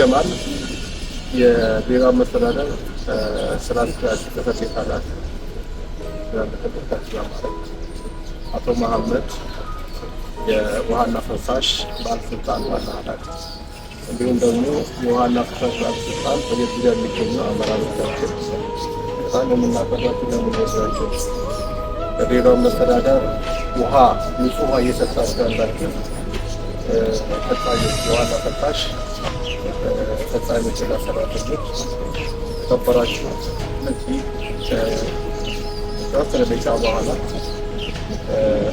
ጀማል የብሔራዊ መስተዳድር ስራ አስኪያጅ ጽሕፈት ቤት ኃላፊ፣ አቶ መሐመድ የውሃና ፍሳሽ ባለስልጣን ዋና ኃላፊ፣ እንዲሁም ደግሞ የውሃና ፍሳሽ ባለስልጣን በየጊዜው የሚገኙ አመራሮቻችን በጣም የምናከብራቸው የምንወዳቸው በብሔራዊ መስተዳድር ውሃ ንጹህ ውሃ እየሰጣችሁ ያላችሁ ፈጻሚዎች፣ የውሃና ፍሳሽ ፈጻሚዎችና ሰራተኞች ተከበራችሁ። እነዚህ ከተወሰነ ደቂቃ በኋላ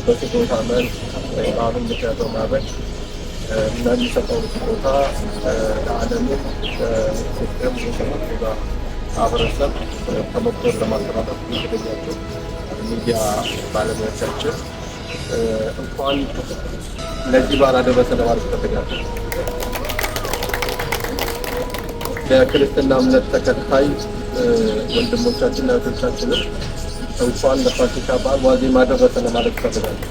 በስጦታ መልክ በዓሉን ምክንያት በማድረግ የሚሰጠው ስጦታ ለዓለሙ ኢትዮጵያም የሰማቴጋ ማህበረሰብ ተሞክሮን ለማስተላለፍ የተገኛቸው ሚዲያ ባለሙያዎቻችን እንኳን ለዚህ በዓል አደረሰን ለማለት ተፈልጋለሁ። ለክርስትና እምነት ተከታይ ወንድሞቻችንና እህቶቻችንም እንኳን ለፋሲካ በዓል ዋዜማ አደረሰን ለማለት ተፈልጋለሁ።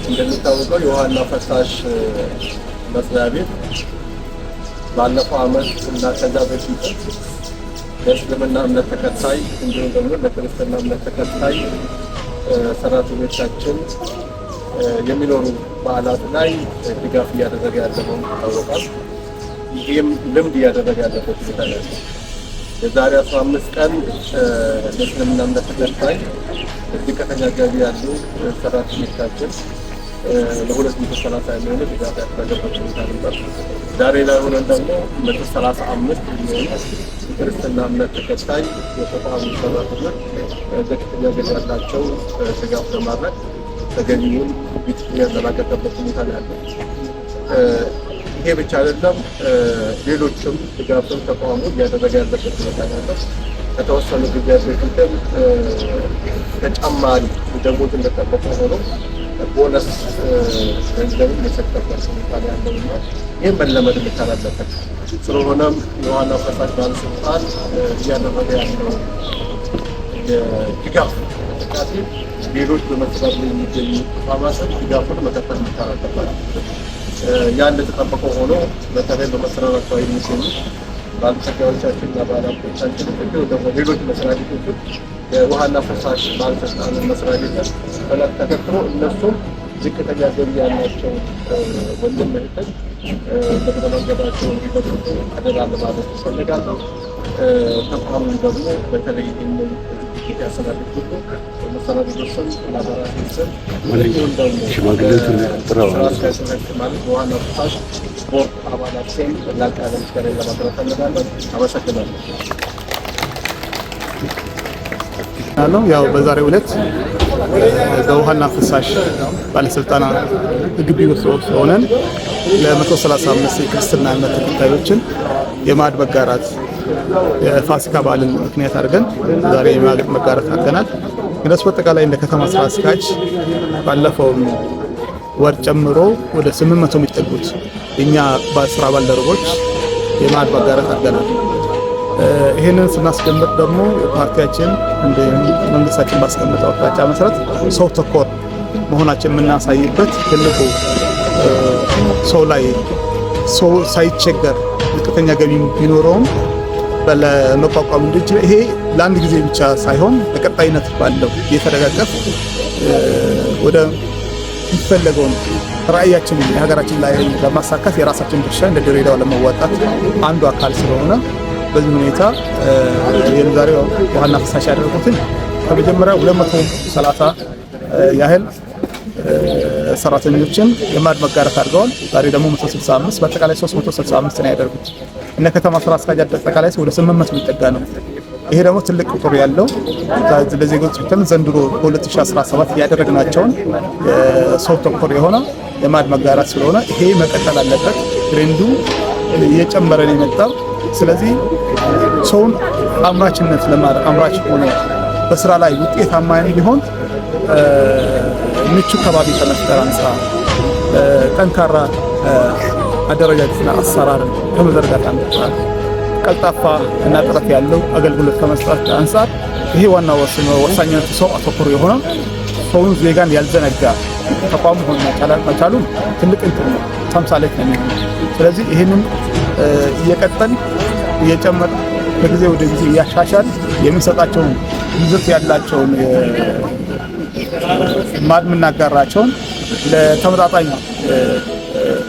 እንደሚታወቀው የውሃና ፍሳሽ መስሪያ ቤት ባለፈው ዓመት እና ከዛ በፊት ለእስልምና እምነት ተከታይ እንዲሁም ደግሞ ለክርስትና እምነት ተከታይ ሰራተኞቻችን የሚኖሩ በዓላት ላይ ድጋፍ እያደረገ ያለ መሆኑ ይታወቃል። ይህም ልምድ እያደረገ ያለበት ሁኔታ ነው። የዛሬ 15 ቀን ለእስልምና እምነት ተከታይ ዝቅተኛ ገቢ ያሉ ሰራተኞቻችን ለ230 የሚሆኑ ድጋፍ ያደረገበት ሁኔታ ነበር። ዛሬ ላይ ሆነን ደግሞ 135 የሚሆኑ ክርስትና እምነት ተከታይ የተቋሙ ሰራተኞች ዝቅተኛ ገቢ ያላቸው ድጋፍ በማድረግ ተገቢውን ቢት ያጠናቀቀበት ሁኔታ ነው ያለው። ይሄ ብቻ አይደለም፣ ሌሎችም ድጋፍን ተቋሙ እያደረገ ያለበት ሁኔታ ነው ያለው። ከተወሰኑ ጊዜያት በፊትም ተጨማሪ ደሞዝ እንደጠበቀ ሆኖ ቦነስ ገንዘብም የሰጠበት ሁኔታ ነው ያለውና ይህም መለመድ መቻል አለበት። ስለሆነም የውሃና ፍሳሽ ባለስልጣን እያደረገ ያለው የድጋፍ እንቅስቃሴ ሌሎች በመስራት ላይ የሚገኙ ተቋማትን ድጋፉን መቀጠል መቻል አለባቸው። ያ እንደተጠበቀው ሆኖ በተለይ በመሰረር አካባቢ የሚገኙ ባለጸጋዎቻችንና ባለሀብቶቻችን እንዲሁ ደግሞ ሌሎች መስሪያ ቤቶች የውሃና ፍሳሽ ባለስልጣን መስሪያ ቤትን ፈለግ ተከትሎ እነሱም ዝቅተኛ ገቢ ያላቸው ወንድም እህቶች በእግረ መንገዳቸው እንዲጠብቁ አደራ ለማለት እፈልጋለሁ። ተቋሙ ደግሞ በተለይ ይህንን ዝግጅት ያሰናድኩት በመሰናዶች ስም ለአባላት ስም እንዲሁም ደግሞ ስራ አስኪያጅ ማለት በውሃና ፍሳሽ ቦርድ አባላት ስም ላቅ ያለ ምስጋና ለማቅረብ እፈልጋለሁ። አመሰግናለሁ። ያው በዛሬው ዕለት በውሃና ፍሳሽ ባለስልጣን ግቢ ውስጥ ሆነን ለ135 የክርስትና እምነት ተከታዮችን የማዕድ መጋራት የፋሲካ በዓልን ምክንያት አድርገን ዛሬ የማዕድ መጋራት አድርገናል። እነሱ በአጠቃላይ እንደ ከተማ ስራ አስኪያጅ ባለፈው ወር ጨምሮ ወደ 800 የሚጠጉት የኛ ስራ ባልደረቦች የማዕድ መጋራት አድርገናል። ይህንን ስናስቀምጥ ደግሞ ፓርቲያችን እንደ መንግስታችን ባስቀመጠው አቅጣጫ መሰረት ሰው ተኮር መሆናችን የምናሳይበት ትልቁ ሰው ላይ ሰው ሳይቸገር ዝቅተኛ ገቢ ቢኖረውም ለመቋቋም እንዲችል ይሄ ለአንድ ጊዜ ብቻ ሳይሆን በቀጣይነት ባለው የተደጋገፍ ወደ የሚፈለገውን ራዕያችንን የሀገራችን ላይ ለማሳካት የራሳችን ድርሻ እንደ ድሬዳዋ ለመዋጣት አንዱ አካል ስለሆነ በዚህ ሁኔታ የዛሬው ውሃና ፍሳሽ ያደረጉትን ከመጀመሪያ 230 ያህል ሰራተኞችን የማዕድ መጋራት አድርገዋል። ዛሬ ደግሞ 165 በአጠቃላይ 365 ነው ያደርጉት። እነ ከተማ ስራ አስኪያጅ አጠቃላይ ወደ 800 የሚጠጋ ነው። ይሄ ደግሞ ትልቅ ቁጥር ያለው ለዜጎች ብቻ ዘንድሮ በ2017 ያደረግናቸውን ሰው ተኮር የሆነ የማዕድ መጋራት ስለሆነ ይሄ መቀጠል አለበት። ትሬንዱ እየጨመረ ነው የመጣው። ስለዚህ ሰውን አምራችነት ለማድረግ አምራች ሆኖ በስራ ላይ ውጤታማ እንዲሆን ምቹ ከባቢ ከመፍጠር አንጻር ጠንካራ አደረጃጀትና አሰራርን ከመዘርጋት አንጻር ቀልጣፋ እና ጥራት ያለው አገልግሎት ከመስጠት አንጻር ይሄ ዋና ወሳኝነቱ ሰው አተኩሮ የሆነ ሰውን ዜጋን ያልዘነጋ ተቋም ሆኖ መቻሉ ትልቅ እንትን ነው። ተምሳሌት ነው የሚሆነው። ስለዚህ ይህንን እየቀጠል እየጨመር ከጊዜ ወደ ጊዜ እያሻሻል የምንሰጣቸውን ይዘት ያላቸውን ማድ የምናጋራቸውን ለተመጣጣኝ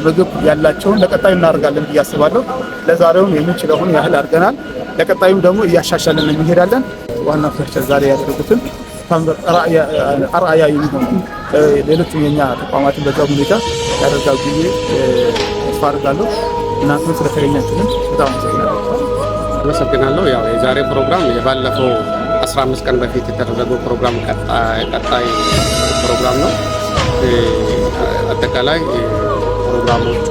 ምግብ ያላቸውን ለቀጣዩ እናደርጋለን ብዬ አስባለሁ። ለዛሬውም የምንችለውን ያህል አድርገናል። ለቀጣዩም ደግሞ እያሻሻለን እንሄዳለን። ዋና ፍሬሸር ዛሬ ያደረጉትን አርአያ የሚሆኑ ሌሎችም የኛ ተቋማትን በዛ ሁኔታ ያደርጋሉ ብዬ ተስፋ አድርጋለሁ። እናንተም ስለተገኛችሁልን በጣም አመሰግናለሁ። ያው የዛሬ ፕሮግራም የባለፈው 15 ቀን በፊት የተደረገው ፕሮግራም ቀጣይ ፕሮግራም ነው። አጠቃላይ ፕሮግራሞቹ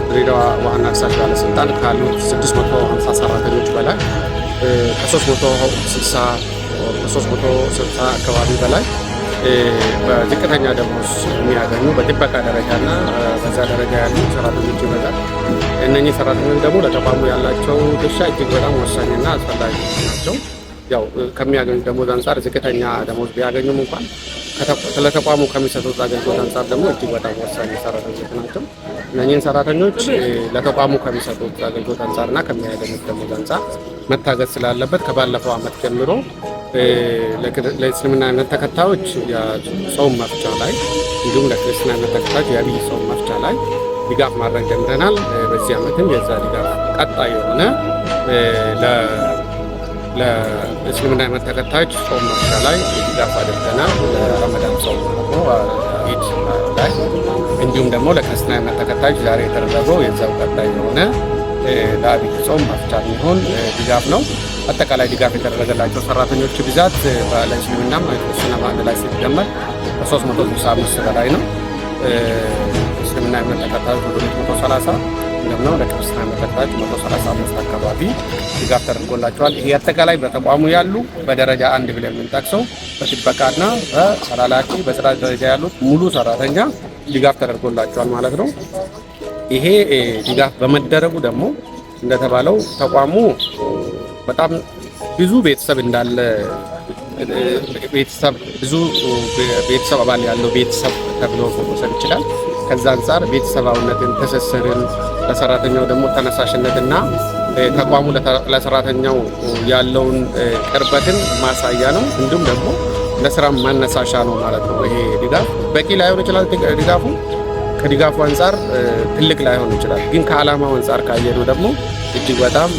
ድሬዳዋ ውሃና ፍሳሽ ባለስልጣን ካሉት 650 ሰራተኞች በላይ ከ360 አካባቢ በላይ በዝቅተኛ ደሞዝ የሚያገኙ በጥበቃ ደረጃና በዛ ደረጃ ያሉ ሰራተኞች ይበዛል። እነኚህ ሰራተኞች ደግሞ ለተቋሙ ያላቸው ድርሻ እጅግ በጣም ወሳኝና አስፈላጊ ናቸው። ያው ከሚያገኙ ደሞዝ አንጻር ዝቅተኛ ደሞዝ ቢያገኙም እንኳን ለተቋሙ ከሚሰጡት አገልግሎት አንጻር ደግሞ እጅግ በጣም ወሳኝ ሰራተኞች ናቸው። እነኚህን ሰራተኞች ለተቋሙ ከሚሰጡት አገልግሎት አንጻርና ከሚያገኙት ደሞዝ አንጻር መታገዝ ስላለበት ከባለፈው ዓመት ጀምሮ ለእስልምና እምነት ተከታዮች የጾም መፍቻ ላይ እንዲሁም ለክርስትና እምነት ተከታዮች የአብይ ጾም መፍቻ ላይ ድጋፍ ማድረግ ጀምረናል። በዚህ ዓመትም የዛ ድጋፍ ቀጣይ የሆነ ለእስልምና እምነት ተከታዮች ጾም መፍቻ ላይ ድጋፍ አድርገናል። ለረመዳን ጾም ኢድ ላይ እንዲሁም ደግሞ ለክርስትና እምነት ተከታዮች ዛሬ የተደረገው የዛው ቀጣይ የሆነ ለአብይ ጾም መፍቻ የሚሆን ድጋፍ ነው። አጠቃላይ ድጋፍ የተደረገላቸው ሰራተኞች ብዛት ለእስልምና ክርስትና አንድ ላይ ሲደመር ከ365 በላይ ነው። እስልምና እምነት ተከታዮች 230 እንደምነው ለክርስትና እምነት ተከታዮች 135 አካባቢ ድጋፍ ተደርጎላቸዋል። ይሄ አጠቃላይ በተቋሙ ያሉ በደረጃ 1 ብለን የምንጠቅሰው በጥበቃና በተላላኪ በጽዳት ደረጃ ያሉት ሙሉ ሰራተኛ ድጋፍ ተደርጎላቸዋል ማለት ነው። ይሄ ድጋፍ በመደረጉ ደግሞ እንደተባለው ተቋሙ በጣም ብዙ ቤተሰብ እንዳለ ብዙ ቤተሰብ አባል ያለው ቤተሰብ ተብሎ መውሰድ ይችላል። ከዛ አንጻር ቤተሰባዊነትን፣ ትስስርን፣ ለሰራተኛው ደግሞ ተነሳሽነትና ተቋሙ ለሰራተኛው ያለውን ቅርበትን ማሳያ ነው። እንዲሁም ደግሞ ለስራ ማነሳሻ ነው ማለት ነው። ይሄ ድጋፍ በቂ ላይሆን ይችላል። ድጋፉ ከድጋፉ አንጻር ትልቅ ላይሆን ይችላል። ግን ከዓላማው አንጻር ካየነው ደግሞ እጅግ በጣም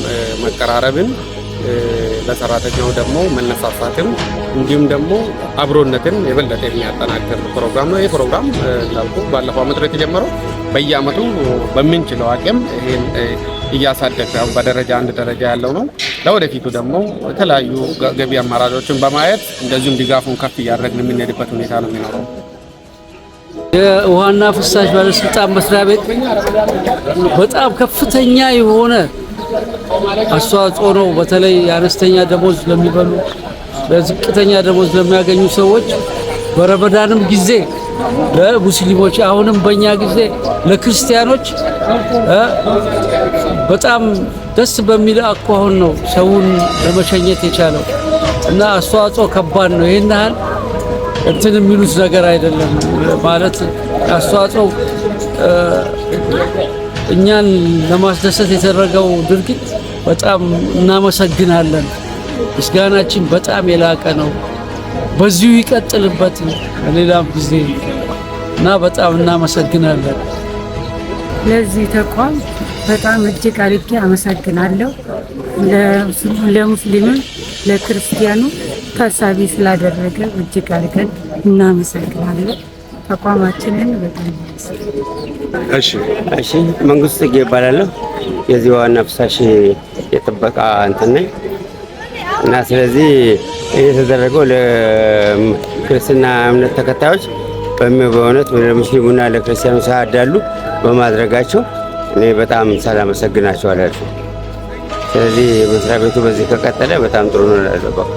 መቀራረብን ለሰራተኛው ደግሞ መነሳሳትን እንዲሁም ደግሞ አብሮነትን የበለጠ የሚያጠናክር ፕሮግራም ነው። ይህ ፕሮግራም እንዳልኩ ባለፈው ዓመት ነው የተጀመረው። በየዓመቱ በምንችለው አቅም ይሄን እያሳደገ በደረጃ 1 ደረጃ ያለው ነው። ለወደፊቱ ደግሞ የተለያዩ ገቢ አማራጮችን በማየት እንደዚሁም ድጋፉን ከፍ እያደረግን የምንሄድበት ሁኔታ ነው የሚኖረው። የውሃና ፍሳሽ ባለስልጣን መስሪያ ቤት በጣም ከፍተኛ የሆነ አስተዋጽኦ ነው። በተለይ የአነስተኛ ደሞዝ ለሚበሉ ለዝቅተኛ ደሞዝ ለሚያገኙ ሰዎች በረመዳንም ጊዜ ለሙስሊሞች አሁንም በእኛ ጊዜ ለክርስቲያኖች በጣም ደስ በሚል አኳኋን ነው ሰውን ለመሸኘት የቻለው እና አስተዋጽኦ ከባድ ነው። ይሄን ያህል እንትን የሚሉት ነገር አይደለም ማለት አስተዋጽኦ እኛን ለማስደሰት የተደረገው ድርጊት በጣም እናመሰግናለን። ምስጋናችን በጣም የላቀ ነው። በዚሁ ይቀጥልበት ሌላም ጊዜ እና በጣም እናመሰግናለን። ለዚህ ተቋም በጣም እጅግ አድርጌ አመሰግናለሁ። ለሙስሊምም ለክርስቲያኑ ታሳቢ ስላደረገ እጅግ አድርገን እናመሰግናለን። ተቋማችንን በጣም እሺ መንግስት ጽጌ ይባላለሁ። የዚህ ውሃና ፍሳሽ የጥበቃ እንትን ነኝ እና ስለዚህ የተደረገው ለክርስትና እምነት ተከታዮች በእውነት ለሙስሊሙና ለክርስቲያኑ ሳያዳሉ በማድረጋቸው እኔ በጣም ሳላመሰግናቸው አላልኩም። ስለዚህ መስሪያ ቤቱ በዚህ ከቀጠለ በጣም ጥሩ ነው።